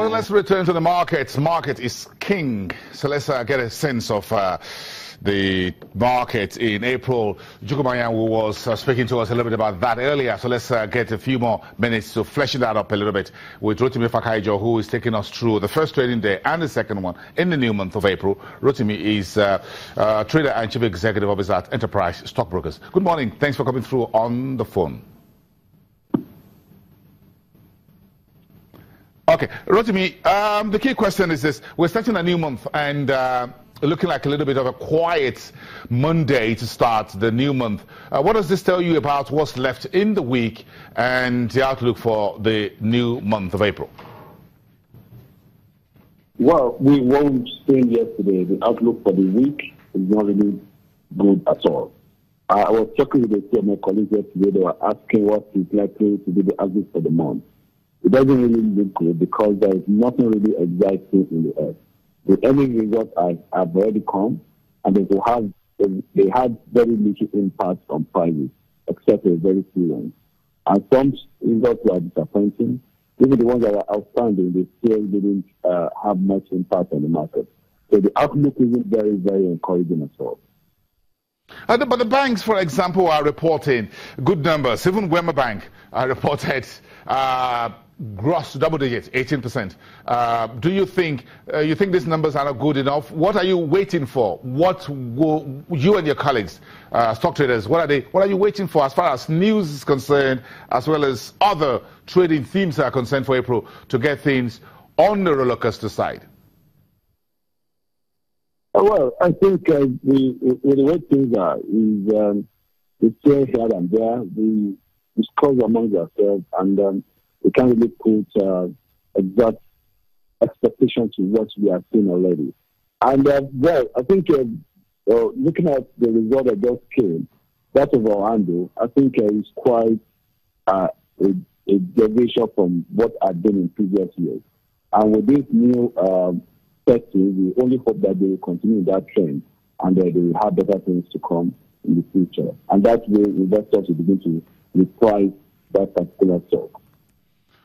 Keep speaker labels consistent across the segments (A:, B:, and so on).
A: Well, let's return to the markets. Market is king. So let's get a sense of the market in April. Jukumayan was speaking to us a little bit about that earlier. So let's get a few more minutes to flesh that up a little bit with Rotimi Fakaijo, who is taking us through the first trading day and the second one in the new month of April. Rotimi is trader and chief executive officer at Enterprise Stockbrokers. Good morning. Thanks for coming through on the phone. Okay, Rotimi, the key question is this. We're starting a new month and looking like a little bit of a quiet Monday to start the new month. What does this tell you about what's left in the week and the outlook for the new month of April?
B: Well, we won't saying yesterday, the outlook for the week is not really good at all. I was talking with a few of my colleagues yesterday. They were asking what is likely to be the outlook for the month. It doesn't really look good because there is nothing really exciting in the earth. The earning results have already come, and they had very little impact on prices, except a very few ones. And some results were disappointing. Even the ones that were outstanding, they still didn't have much impact on the market. So the outlook isn't very, very encouraging at all.
A: But the banks, for example, are reporting good numbers. Even Wema Bank reported gross double digits, 18%. Do you think these numbers are not good enough? What are you waiting for? What will you and your colleagues, stock traders, what are you waiting for as far as news is concerned, as well as other trading themes are concerned for April to get things on the roller coaster side?
B: Well, I think the way things are is we still here and there. We discuss among ourselves, and we can't really put exact expectations to what we have seen already. And well, I think looking at the result that just came, that of Orlando, I think is quite a deviation from what had been in previous years. And with this new setting, we only hope that they will continue that trend and that they will have better things to come in the future. And that way, investors will begin to reprice that particular stock.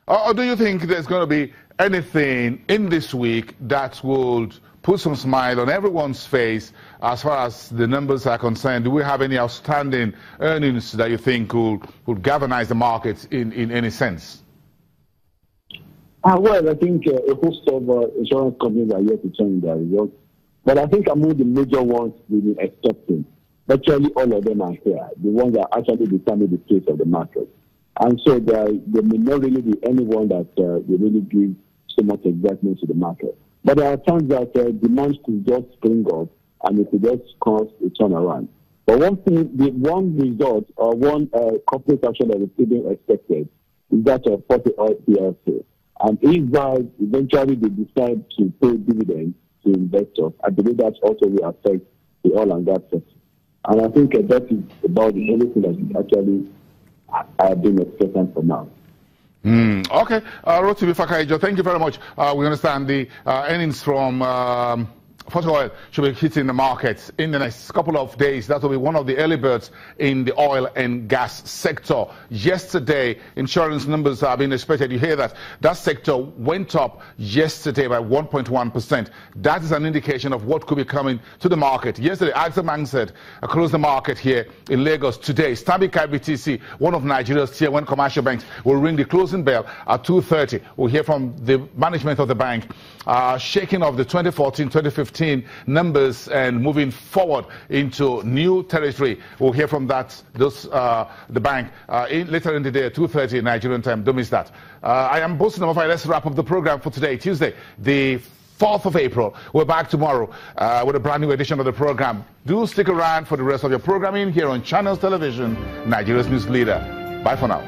A: Or do you think there's going to be anything in this week that would put some smile on everyone's face as far as the numbers are concerned? Do we have any outstanding earnings that you think would galvanize the markets in any sense?
B: Well, I think a host of insurance companies are yet to turn their results. But I think among the major ones we've been expecting, virtually all of them are here, the ones that actually determine the pace of the market. And so there may not really be anyone that will really give so much excitement to the market. But there are times that demand could just spring up and it could just cause a turnaround. But one thing, the one result or one corporate action that is still expected is that of Forte Oil PLC. And if eventually they decide to pay dividends to investors, I believe that also will affect the oil and gas sector. And I think that is about the only thing that is actually been expected for now.
A: Okay, Rotimi Fakaijo, thank you very much. We understand the earnings from Forte Oil should be hitting the markets in the next couple of days. That will be one of the early birds in the oil and gas sector. Yesterday, insurance numbers are being expected. You hear that? That sector went up yesterday by 1.1%. That is an indication of what could be coming to the market. Yesterday, AXA Bank said across the market here in Lagos today, Stanbic IBTC, one of Nigeria's tier 1 commercial banks, will ring the closing bell at 2:30. We'll hear from the management of the bank, shaking off the 2014-2015 numbers and moving forward into new territory. We'll hear from the bank later in the day at 2:30 Nigerian time. Don't miss that. I am Bosun Amofai. Let's wrap up the program for today, Tuesday, the 4th of April. We're back tomorrow with a brand new edition of the program. Do stick around for the rest of your programming here on Channels Television, Nigeria's news leader. Bye for now.